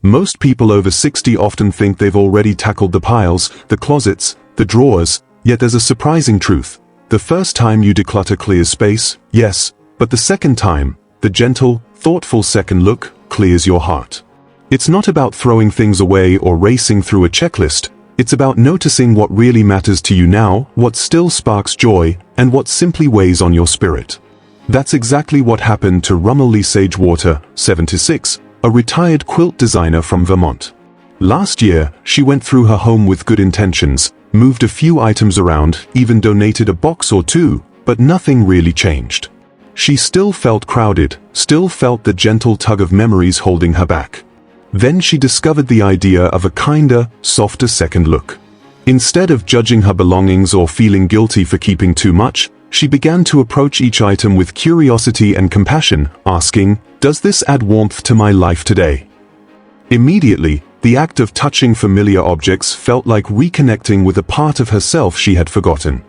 Most people over 60 often think they've already tackled the piles, the closets, the drawers, yet there's a surprising truth. The first time you declutter clears space, yes, but the second time, the gentle, thoughtful second look, clears your heart. It's not about throwing things away or racing through a checklist. It's about noticing what really matters to you now, what still sparks joy, and what simply weighs on your spirit. That's exactly what happened to Romilly Sagewater, 76, a retired quilt designer from Vermont. Last year, she went through her home with good intentions, moved a few items around, even donated a box or two, but nothing really changed. She still felt crowded, still felt the gentle tug of memories holding her back. Then she discovered the idea of a kinder, softer second look. Instead of judging her belongings or feeling guilty for keeping too much, she began to approach each item with curiosity and compassion, asking, "Does this add warmth to my life today?" Immediately, the act of touching familiar objects felt like reconnecting with a part of herself she had forgotten.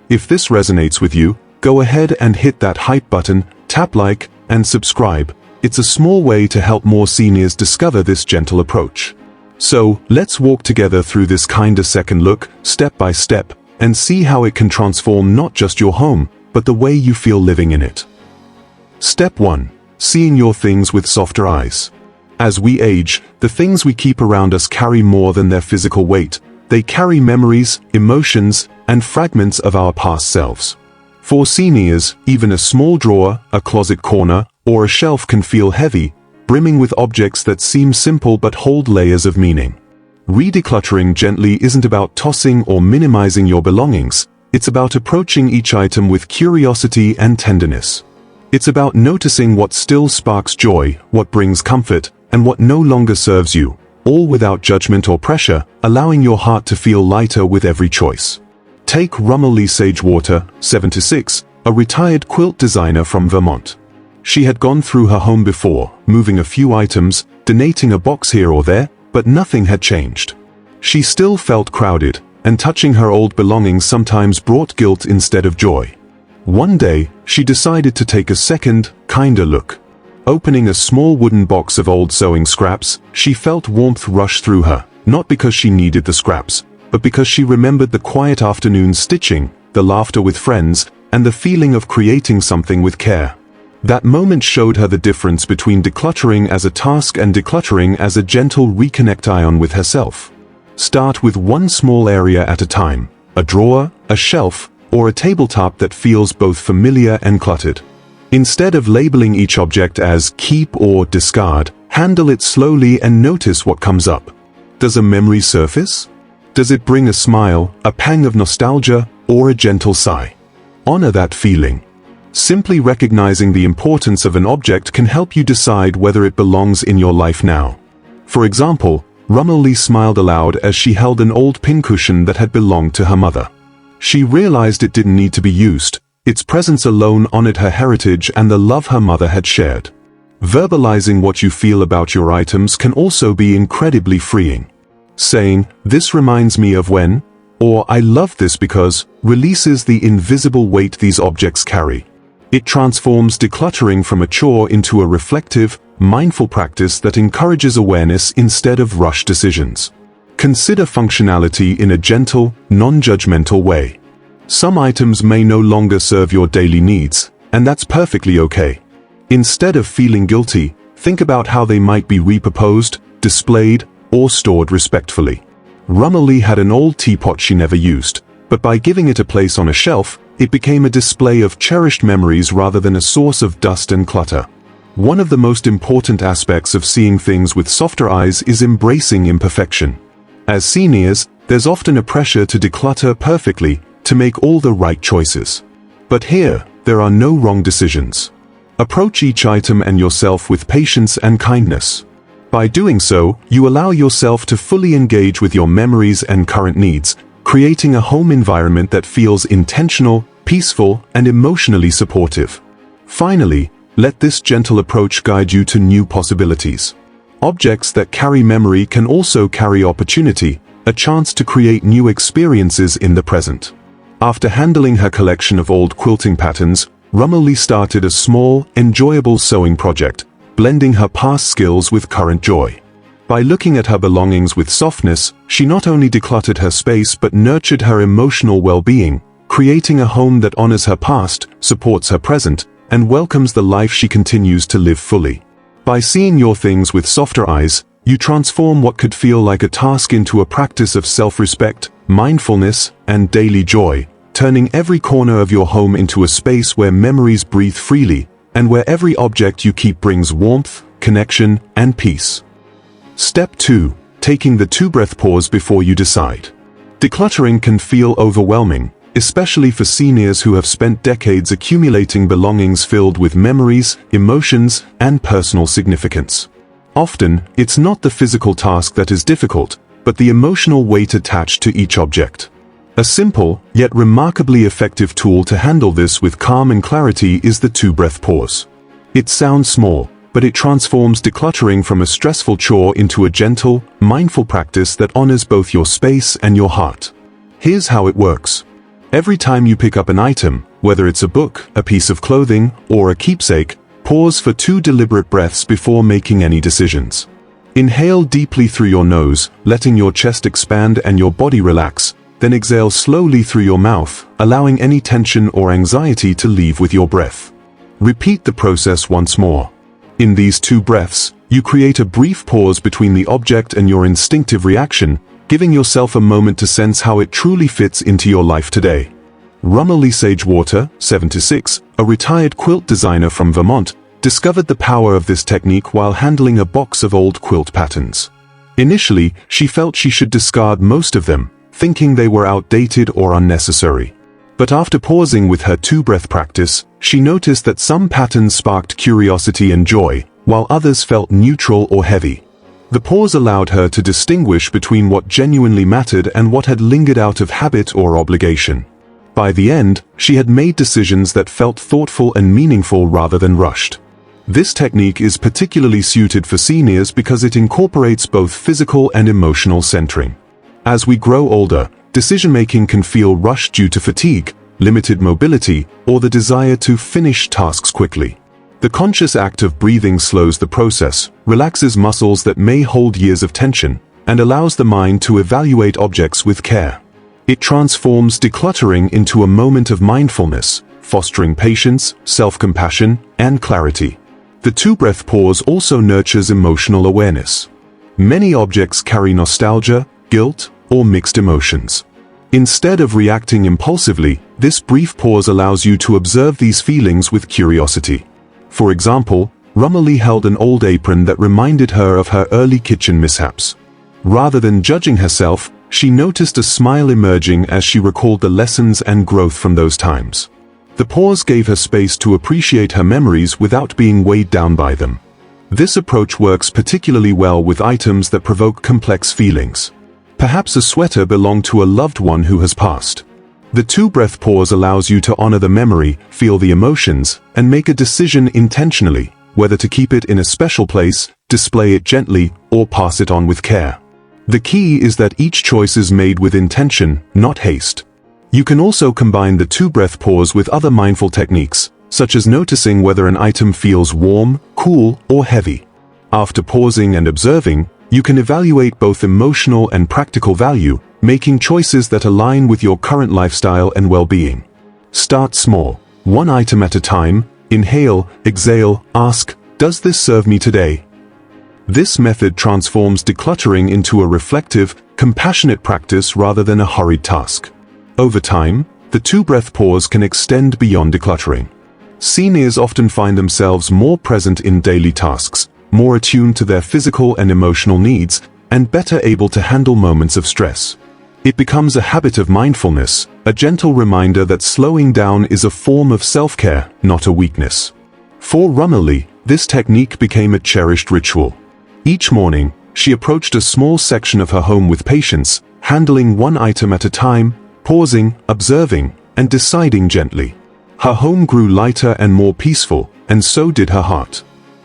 If this resonates with you, go ahead and hit that hype button, tap like, and subscribe. It's a small way to help more seniors discover this gentle approach. So, let's walk together through this kinder second look, step by step, and see how it can transform not just your home, but the way you feel living in it. Step 1. Seeing your things with softer eyes. As we age, the things we keep around us carry more than their physical weight. They carry memories, emotions, and fragments of our past selves. For seniors, even a small drawer, a closet corner, or a shelf can feel heavy, brimming with objects that seem simple but hold layers of meaning. Redecluttering gently isn't about tossing or minimizing your belongings. It's about approaching each item with curiosity and tenderness. It's about noticing what still sparks joy, what brings comfort, and what no longer serves you, all without judgment or pressure, allowing your heart to feel lighter with every choice. Take Romilly Sagewater, 76, a retired quilt designer from Vermont. She had gone through her home before, moving a few items, donating a box here or there, but nothing had changed. She still felt crowded, and touching her old belongings sometimes brought guilt instead of joy. One day, she decided to take a second, kinder look. Opening a small wooden box of old sewing scraps, she felt warmth rush through her, not because she needed the scraps, but because she remembered the quiet afternoon stitching, the laughter with friends, and the feeling of creating something with care. That moment showed her the difference between decluttering as a task and decluttering as a gentle reconnect with herself. Start with one small area at a time, a drawer, a shelf, or a tabletop that feels both familiar and cluttered. Instead of labeling each object as keep or discard, handle it slowly and notice what comes up. Does a memory surface? Does it bring a smile, a pang of nostalgia, or a gentle sigh? Honor that feeling. Simply recognizing the importance of an object can help you decide whether it belongs in your life now. For example, Romilly smiled aloud as she held an old pincushion that had belonged to her mother. She realized it didn't need to be used. Its presence alone honored her heritage and the love her mother had shared. Verbalizing what you feel about your items can also be incredibly freeing. Saying, "This reminds me of when," or "I love this because," releases the invisible weight these objects carry. It transforms decluttering from a chore into a reflective, mindful practice that encourages awareness instead of rushed decisions. Consider functionality in a gentle, non-judgmental way. Some items may no longer serve your daily needs, and that's perfectly okay. Instead of feeling guilty, think about how they might be repurposed, displayed, or stored respectfully. Romilly had an old teapot she never used, but by giving it a place on a shelf, it became a display of cherished memories rather than a source of dust and clutter. One of the most important aspects of seeing things with softer eyes is embracing imperfection. As seniors, there's often a pressure to declutter perfectly, to make all the right choices. But here, there are no wrong decisions. Approach each item and yourself with patience and kindness. By doing so, you allow yourself to fully engage with your memories and current needs, creating a home environment that feels intentional, peaceful, and emotionally supportive. Finally, let this gentle approach guide you to new possibilities. Objects that carry memory can also carry opportunity, a chance to create new experiences in the present. After handling her collection of old quilting patterns, Romilly started a small, enjoyable sewing project, blending her past skills with current joy. By looking at her belongings with softness, she not only decluttered her space but nurtured her emotional well-being, creating a home that honors her past, supports her present, and welcomes the life she continues to live fully. By seeing your things with softer eyes, you transform what could feel like a task into a practice of self-respect, mindfulness, and daily joy, turning every corner of your home into a space where memories breathe freely, and where every object you keep brings warmth, connection, and peace. Step 2. Taking the 2-breath pause before you decide. Decluttering can feel overwhelming, especially for seniors who have spent decades accumulating belongings filled with memories, emotions, and personal significance. Often, it's not the physical task that is difficult, but the emotional weight attached to each object. A simple, yet remarkably effective tool to handle this with calm and clarity is the 2-breath pause. It sounds small, but it transforms decluttering from a stressful chore into a gentle, mindful practice that honors both your space and your heart. Here's how it works. Every time you pick up an item, whether it's a book, a piece of clothing, or a keepsake, pause for 2 deliberate breaths before making any decisions. Inhale deeply through your nose, letting your chest expand and your body relax, then exhale slowly through your mouth, allowing any tension or anxiety to leave with your breath. Repeat the process once more. In these 2 breaths, you create a brief pause between the object and your instinctive reaction, giving yourself a moment to sense how it truly fits into your life today. Romilly Sagewater, 76, a retired quilt designer from Vermont, discovered the power of this technique while handling a box of old quilt patterns. Initially, she felt she should discard most of them, thinking they were outdated or unnecessary. But after pausing with her 2-breath practice, she noticed that some patterns sparked curiosity and joy, while others felt neutral or heavy. The pause allowed her to distinguish between what genuinely mattered and what had lingered out of habit or obligation. By the end, she had made decisions that felt thoughtful and meaningful rather than rushed. This technique is particularly suited for seniors because it incorporates both physical and emotional centering. As we grow older, decision-making can feel rushed due to fatigue, limited mobility, or the desire to finish tasks quickly. The conscious act of breathing slows the process, relaxes muscles that may hold years of tension, and allows the mind to evaluate objects with care. It transforms decluttering into a moment of mindfulness, fostering patience, self-compassion, and clarity. The 2-breath pause also nurtures emotional awareness. Many objects carry nostalgia, guilt, or mixed emotions. Instead of reacting impulsively, this brief pause allows you to observe these feelings with curiosity. For example, Romilly held an old apron that reminded her of her early kitchen mishaps. Rather than judging herself, she noticed a smile emerging as she recalled the lessons and growth from those times. The pause gave her space to appreciate her memories without being weighed down by them. This approach works particularly well with items that provoke complex feelings. Perhaps a sweater belonged to a loved one who has passed. The 2-breath pause allows you to honor the memory, feel the emotions, and make a decision intentionally, whether to keep it in a special place, display it gently, or pass it on with care. The key is that each choice is made with intention, not haste. You can also combine the 2-breath pause with other mindful techniques, such as noticing whether an item feels warm, cool, or heavy. After pausing and observing, you can evaluate both emotional and practical value, making choices that align with your current lifestyle and well-being. Start small, 1 item at a time, inhale, exhale, ask, does this serve me today? This method transforms decluttering into a reflective, compassionate practice rather than a hurried task. Over time, the 2-breath pause can extend beyond decluttering. Seniors often find themselves more present in daily tasks, more attuned to their physical and emotional needs, and better able to handle moments of stress. It becomes a habit of mindfulness, a gentle reminder that slowing down is a form of self-care, not a weakness. For Romilly, this technique became a cherished ritual. Each morning, she approached a small section of her home with patience, handling 1 item at a time, pausing, observing, and deciding gently. Her home grew lighter and more peaceful, and so did her heart.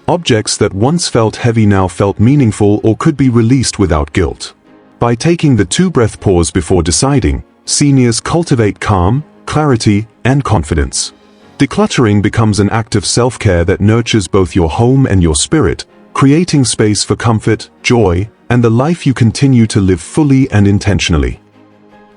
Objects that once felt heavy now felt meaningful or could be released without guilt. By taking the 2-breath pause before deciding, seniors cultivate calm, clarity, and confidence. Decluttering becomes an act of self-care that nurtures both your home and your spirit, creating space for comfort, joy, and the life you continue to live fully and intentionally.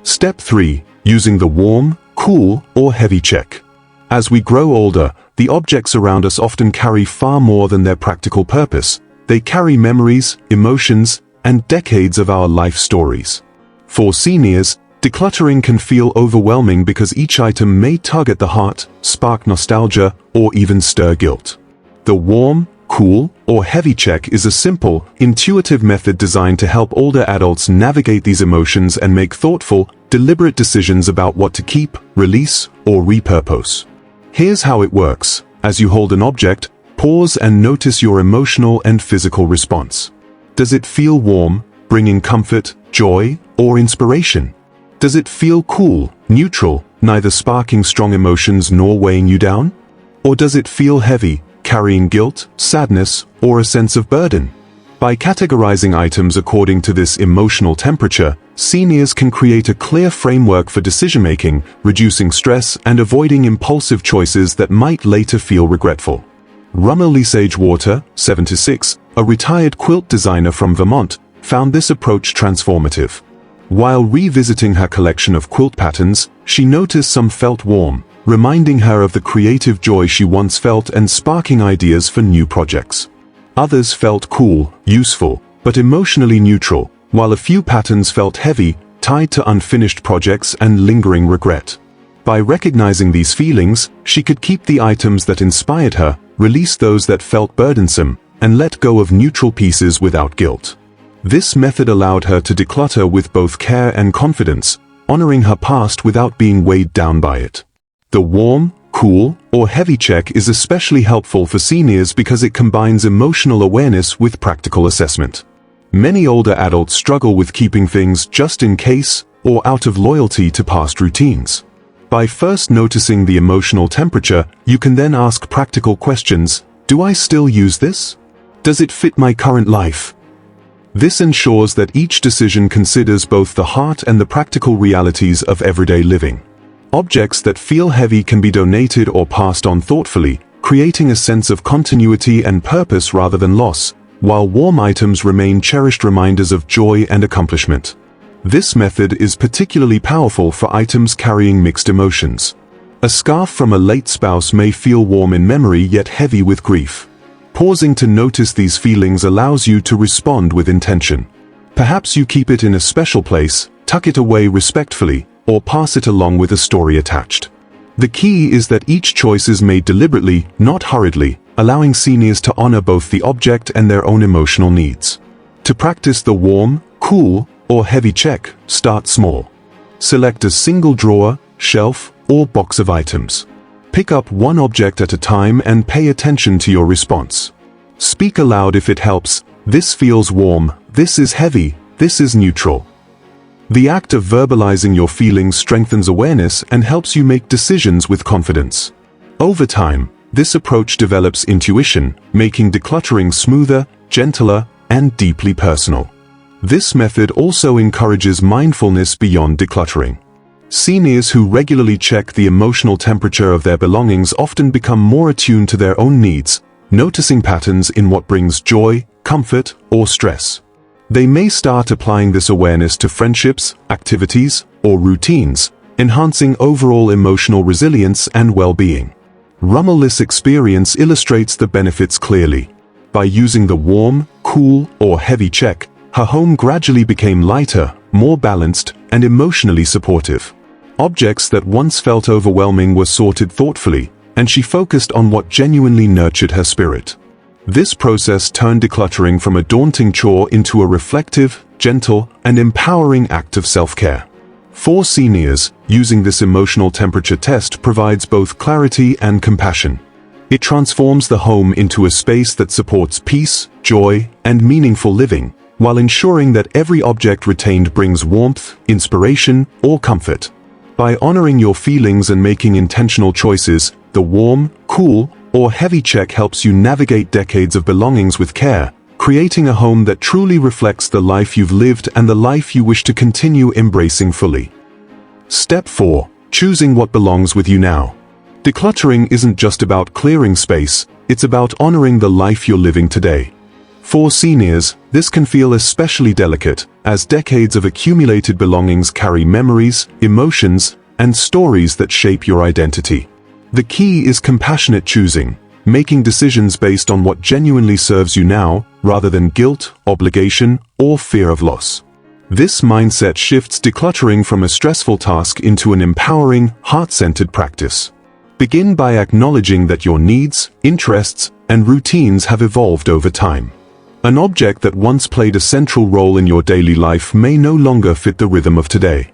Step 3. Using the warm, cool, or heavy check. As we grow older, the objects around us often carry far more than their practical purpose. They carry memories, emotions, and decades of our life stories. For seniors, decluttering can feel overwhelming because each item may tug at the heart, spark nostalgia, or even stir guilt. The warm, cool, or heavy check is a simple, intuitive method designed to help older adults navigate these emotions and make thoughtful, deliberate decisions about what to keep, release, or repurpose. Here's how it works. As you hold an object, pause and notice your emotional and physical response. Does it feel warm, bringing comfort, joy, or inspiration? Does it feel cool, neutral, neither sparking strong emotions nor weighing you down? Or does it feel heavy, carrying guilt, sadness, or a sense of burden? By categorizing items according to this emotional temperature, seniors can create a clear framework for decision-making, reducing stress and avoiding impulsive choices that might later feel regretful. Romilly Sagewater, 76, a retired quilt designer from Vermont, found this approach transformative. While revisiting her collection of quilt patterns, she noticed some felt warm, reminding her of the creative joy she once felt and sparking ideas for new projects. Others felt cool, useful, but emotionally neutral, while a few patterns felt heavy, tied to unfinished projects and lingering regret. By recognizing these feelings, she could keep the items that inspired her, release those that felt burdensome, and let go of neutral pieces without guilt. This method allowed her to declutter with both care and confidence, honoring her past without being weighed down by it. The warm, cool, or heavy check is especially helpful for seniors because it combines emotional awareness with practical assessment. Many older adults struggle with keeping things just in case or out of loyalty to past routines. By first noticing the emotional temperature, you can then ask practical questions. Do I still use this? Does it fit my current life? This ensures that each decision considers both the heart and the practical realities of everyday living. Objects that feel heavy can be donated or passed on thoughtfully, creating a sense of continuity and purpose rather than loss, while warm items remain cherished reminders of joy and accomplishment. This method is particularly powerful for items carrying mixed emotions. A scarf from a late spouse may feel warm in memory yet heavy with grief. Pausing to notice these feelings allows you to respond with intention. Perhaps you keep it in a special place, tuck it away respectfully, or pass it along with a story attached. The key is that each choice is made deliberately, not hurriedly, allowing seniors to honor both the object and their own emotional needs. To practice the warm, cool, or heavy check, start small. Select a single drawer, shelf, or box of items. Pick up one object at a time and pay attention to your response. Speak aloud if it helps. This feels warm, this is heavy, this is neutral. The act of verbalizing your feelings strengthens awareness and helps you make decisions with confidence. Over time, this approach develops intuition, making decluttering smoother, gentler, and deeply personal. This method also encourages mindfulness beyond decluttering. Seniors who regularly check the emotional temperature of their belongings often become more attuned to their own needs, noticing patterns in what brings joy, comfort, or stress. They may start applying this awareness to friendships, activities, or routines, enhancing overall emotional resilience and well-being. Romilly's experience illustrates the benefits clearly. By using the warm, cool, or heavy check, her home gradually became lighter, more balanced, and emotionally supportive. Objects that once felt overwhelming were sorted thoughtfully, and she focused on what genuinely nurtured her spirit. This process turned decluttering from a daunting chore into a reflective, gentle, and empowering act of self-care. For seniors, using this emotional temperature test provides both clarity and compassion. It transforms the home into a space that supports peace, joy, and meaningful living, while ensuring that every object retained brings warmth, inspiration, or comfort. By honoring your feelings and making intentional choices, the warm, cool, or heavy check helps you navigate decades of belongings with care, creating a home that truly reflects the life you've lived and the life you wish to continue embracing fully. Step 4. Choosing what belongs with you now. Decluttering isn't just about clearing space, it's about honoring the life you're living today. For seniors, This can feel especially delicate, as decades of accumulated belongings carry memories, emotions, and stories that shape your identity. The key is compassionate choosing, making decisions based on what genuinely serves you now, rather than guilt, obligation, or fear of loss. This mindset shifts decluttering from a stressful task into an empowering, heart-centered practice. Begin by acknowledging that your needs, interests, and routines have evolved over time. An object that once played a central role in your daily life may no longer fit the rhythm of today.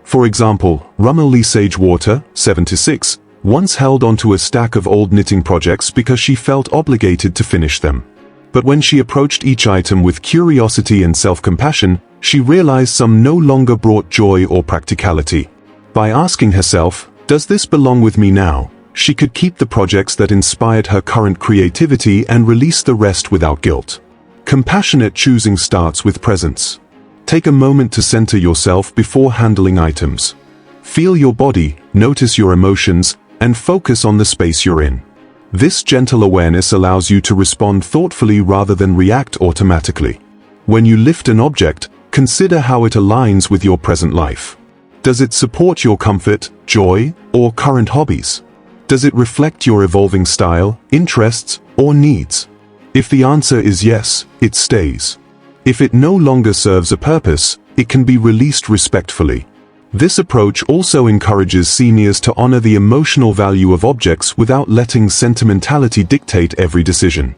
For example, Romilly Sagewater, 76, once held onto a stack of old knitting projects because she felt obligated to finish them. But when she approached each item with curiosity and self-compassion, she realized some no longer brought joy or practicality. By asking herself, "Does this belong with me now?" she could keep the projects that inspired her current creativity and release the rest without guilt. Compassionate choosing starts with presence. Take a moment to center yourself before handling items. Feel your body, notice your emotions, and focus on the space you're in. This gentle awareness allows you to respond thoughtfully rather than react automatically. When you lift an object, consider how it aligns with your present life. Does it support your comfort, joy, or current hobbies? Does it reflect your evolving style, interests, or needs? If the answer is yes, it stays. If it no longer serves a purpose, it can be released respectfully. This approach also encourages seniors to honor the emotional value of objects without letting sentimentality dictate every decision.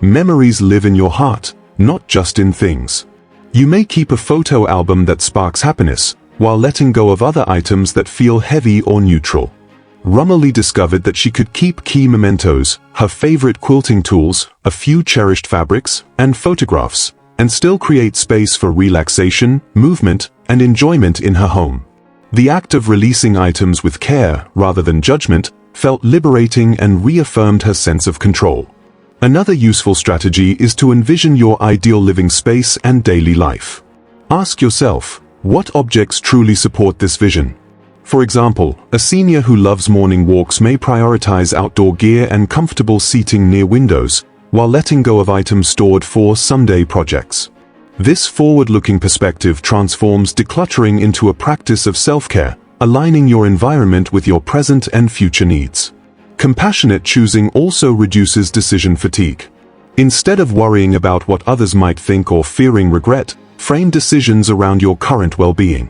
Memories live in your heart, not just in things. You may keep a photo album that sparks happiness, while letting go of other items that feel heavy or neutral. Romilly discovered that she could keep key mementos, her favorite quilting tools, a few cherished fabrics, and photographs, and still create space for relaxation, movement, and enjoyment in her home. The act of releasing items with care, rather than judgment, felt liberating and reaffirmed her sense of control. Another useful strategy is to envision your ideal living space and daily life. Ask yourself, what objects truly support this vision? For example, a senior who loves morning walks may prioritize outdoor gear and comfortable seating near windows, while letting go of items stored for someday projects. This forward-looking perspective transforms decluttering into a practice of self-care, aligning your environment with your present and future needs. Compassionate choosing also reduces decision fatigue. Instead of worrying about what others might think or fearing regret, frame decisions around your current well-being.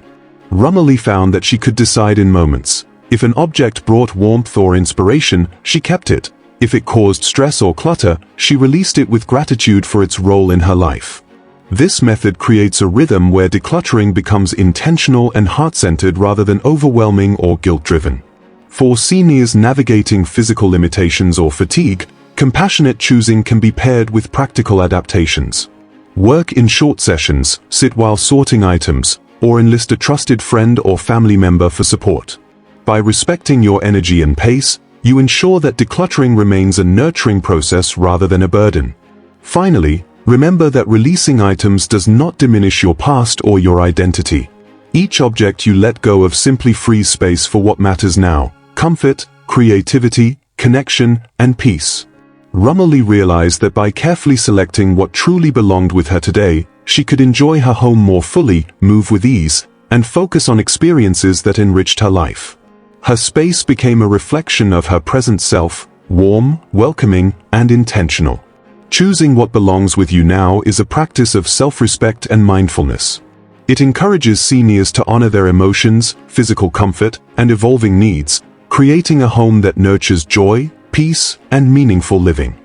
Romilly found that she could decide in moments. If an object brought warmth or inspiration, she kept it. If it caused stress or clutter, she released it with gratitude for its role in her life. This method creates a rhythm where decluttering becomes intentional and heart-centered rather than overwhelming or guilt-driven. For seniors navigating physical limitations or fatigue, compassionate choosing can be paired with practical adaptations. Work in short sessions, sit while sorting items, or enlist a trusted friend or family member for support. By respecting your energy and pace, you ensure that decluttering remains a nurturing process rather than a burden. Finally, remember that releasing items does not diminish your past or your identity. Each object you let go of simply frees space for what matters now: comfort, creativity, connection, and peace. Romilly realized that by carefully selecting what truly belonged with her today, she could enjoy her home more fully, move with ease, and focus on experiences that enriched her life. Her space became a reflection of her present self, warm, welcoming, and intentional. Choosing what belongs with you now is a practice of self-respect and mindfulness. It encourages seniors to honor their emotions, physical comfort, and evolving needs, creating a home that nurtures joy, peace, and meaningful living.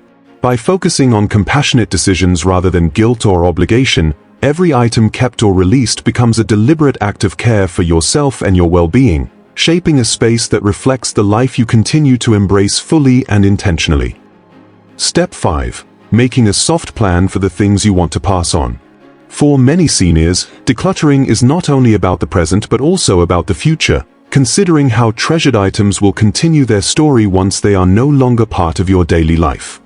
By focusing on compassionate decisions rather than guilt or obligation, every item kept or released becomes a deliberate act of care for yourself and your well-being, shaping a space that reflects the life you continue to embrace fully and intentionally. Step 5. Making a soft plan for the things you want to pass on. For many seniors, decluttering is not only about the present but also about the future, considering how treasured items will continue their story once they are no longer part of your daily life.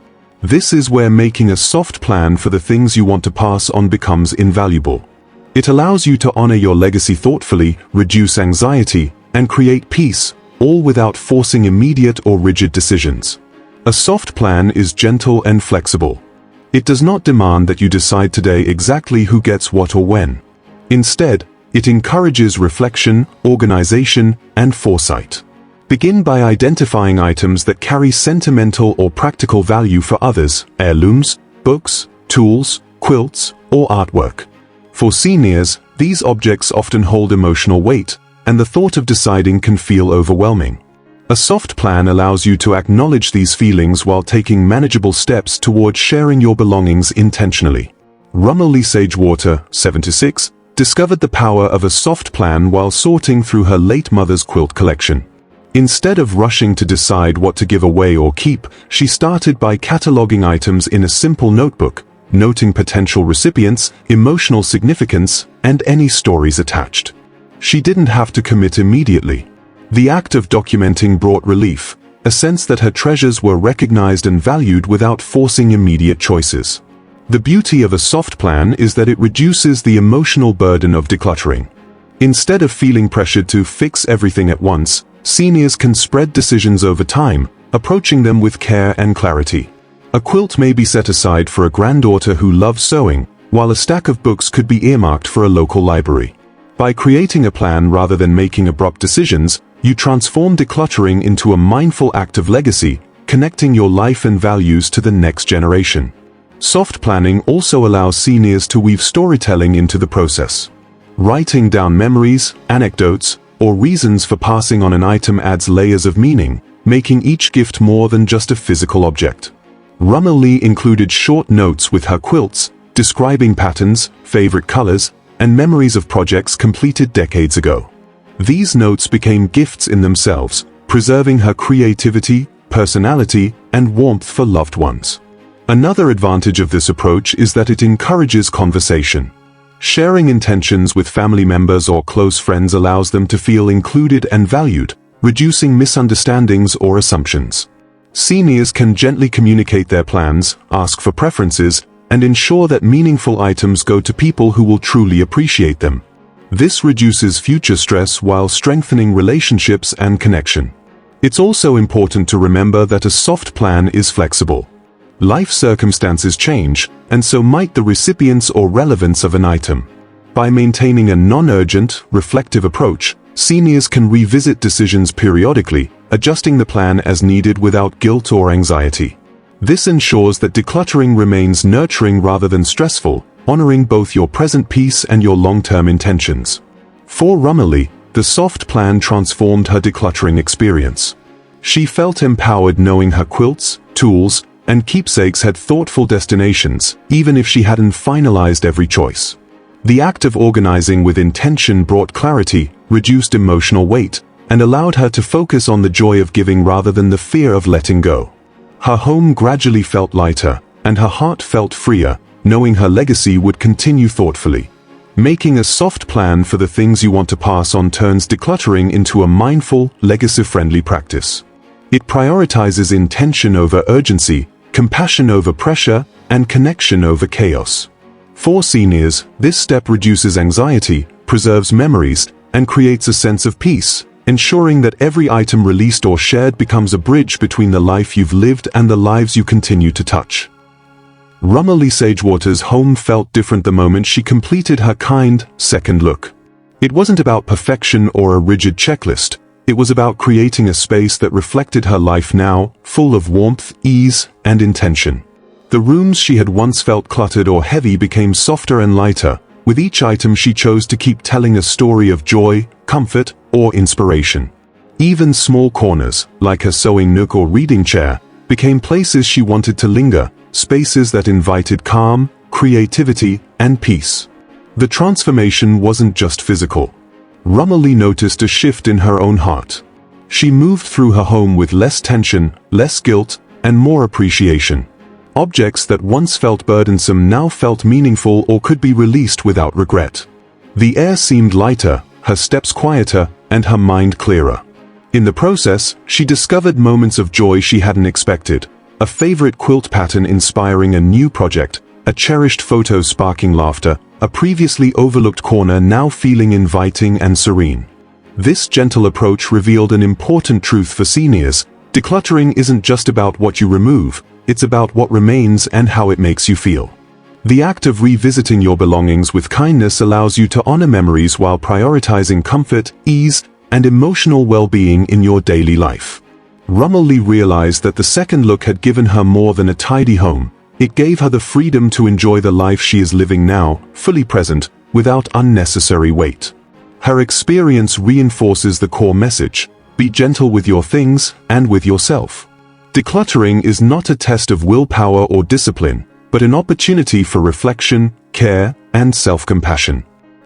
This is where making a soft plan for the things you want to pass on becomes invaluable. It allows you to honor your legacy thoughtfully, reduce anxiety, and create peace, all without forcing immediate or rigid decisions. A soft plan is gentle and flexible. It does not demand that you decide today exactly who gets what or when. Instead, it encourages reflection, organization, and foresight. Begin by identifying items that carry sentimental or practical value for others: heirlooms, books, tools, quilts, or artwork. For seniors, these objects often hold emotional weight, and the thought of deciding can feel overwhelming. A soft plan allows you to acknowledge these feelings while taking manageable steps towards sharing your belongings intentionally. Romilly Sagewater, 76, discovered the power of a soft plan while sorting through her late mother's quilt collection. Instead of rushing to decide what to give away or keep, she started by cataloging items in a simple notebook, noting potential recipients, emotional significance, and any stories attached. She didn't have to commit immediately. The act of documenting brought relief, a sense that her treasures were recognized and valued without forcing immediate choices. The beauty of a soft plan is that it reduces the emotional burden of decluttering. Instead of feeling pressured to fix everything at once, seniors can spread decisions over time, approaching them with care and clarity. A quilt may be set aside for a granddaughter who loves sewing, while a stack of books could be earmarked for a local library. By creating a plan rather than making abrupt decisions, you transform decluttering into a mindful act of legacy, connecting your life and values to the next generation. Soft planning also allows seniors to weave storytelling into the process. Writing down memories, anecdotes, or reasons for passing on an item adds layers of meaning, making each gift more than just a physical object. Romilly included short notes with her quilts, describing patterns, favorite colors, and memories of projects completed decades ago. These notes became gifts in themselves, preserving her creativity, personality, and warmth for loved ones. Another advantage of this approach is that it encourages conversation. Sharing intentions with family members or close friends allows them to feel included and valued, reducing misunderstandings or assumptions. Seniors can gently communicate their plans, ask for preferences, and ensure that meaningful items go to people who will truly appreciate them. This reduces future stress while strengthening relationships and connection. It's also important to remember that a soft plan is flexible. Life circumstances change, and so might the recipients or relevance of an item. By maintaining a non-urgent, reflective approach, seniors can revisit decisions periodically, adjusting the plan as needed without guilt or anxiety. This ensures that decluttering remains nurturing rather than stressful, honoring both your present peace and your long-term intentions. For Romilly, the soft plan transformed her decluttering experience. She felt empowered knowing her quilts, tools, and keepsakes had thoughtful destinations, even if she hadn't finalized every choice. The act of organizing with intention brought clarity, reduced emotional weight, and allowed her to focus on the joy of giving rather than the fear of letting go. Her home gradually felt lighter, and her heart felt freer, knowing her legacy would continue thoughtfully. Making a soft plan for the things you want to pass on turns decluttering into a mindful, legacy-friendly practice. It prioritizes intention over urgency, compassion over pressure, and connection over chaos. For seniors, this step reduces anxiety, preserves memories, and creates a sense of peace, ensuring that every item released or shared becomes a bridge between the life you've lived and the lives you continue to touch. Romilly Sagewater's home felt different the moment she completed her kind, second look. It wasn't about perfection or a rigid checklist. It was about creating a space that reflected her life now, full of warmth, ease, and intention. The rooms she had once felt cluttered or heavy became softer and lighter, with each item she chose to keep telling a story of joy, comfort, or inspiration. Even small corners, like her sewing nook or reading chair, became places she wanted to linger, spaces that invited calm, creativity, and peace. The transformation wasn't just physical. Romilly noticed a shift in her own heart. She moved through her home with less tension, less guilt, and more appreciation. Objects that once felt burdensome now felt meaningful or could be released without regret. The air seemed lighter, her steps quieter, and her mind clearer. In the process, she discovered moments of joy she hadn't expected. A favorite quilt pattern inspiring a new project, a cherished photo sparking laughter, a previously overlooked corner now feeling inviting and serene. This gentle approach revealed an important truth for seniors: decluttering isn't just about what you remove, it's about what remains and how it makes you feel. The act of revisiting your belongings with kindness allows you to honor memories while prioritizing comfort, ease, and emotional well-being in your daily life. Romilly realized that the second look had given her more than a tidy home. It gave her the freedom to enjoy the life she is living now, fully present, without unnecessary weight. Her experience reinforces the core message: be gentle with your things and with yourself. Decluttering is not a test of willpower or discipline, but an opportunity for reflection, care, and self-compassion.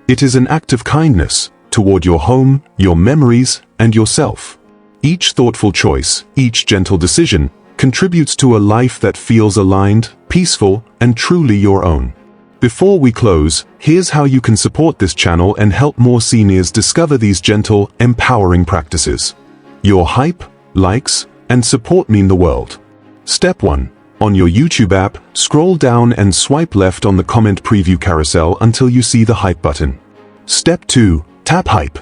It is an act of kindness toward your home, your memories, and yourself. Each thoughtful choice, each gentle decision, contributes to a life that feels aligned, peaceful, and truly your own. Before we close, here's how you can support this channel and help more seniors discover these gentle, empowering practices. Your hype, likes, and support mean the world. Step 1. On your YouTube app, scroll down and swipe left on the comment preview carousel until you see the hype button. Step 2. Tap hype.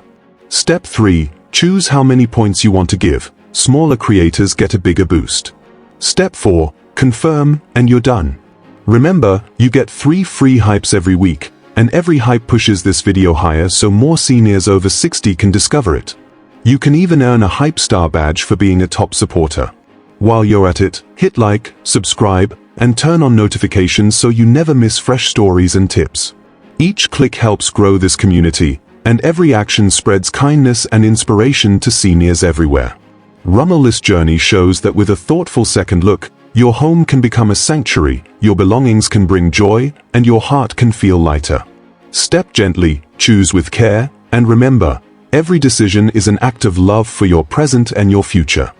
Step 3. Choose how many points you want to give. Smaller creators get a bigger boost. Step 4. Confirm, and you're done. Remember, you get 3 free hypes every week, and every hype pushes this video higher so more seniors over 60 can discover it. You can even earn a Hype Star badge for being a top supporter. While you're at it, hit like, subscribe, and turn on notifications so you never miss fresh stories and tips. Each click helps grow this community, and every action spreads kindness and inspiration to seniors everywhere. Romilly's journey shows that with a thoughtful second look, your home can become a sanctuary, your belongings can bring joy, and your heart can feel lighter. Step gently, choose with care, and remember, every decision is an act of love for your present and your future.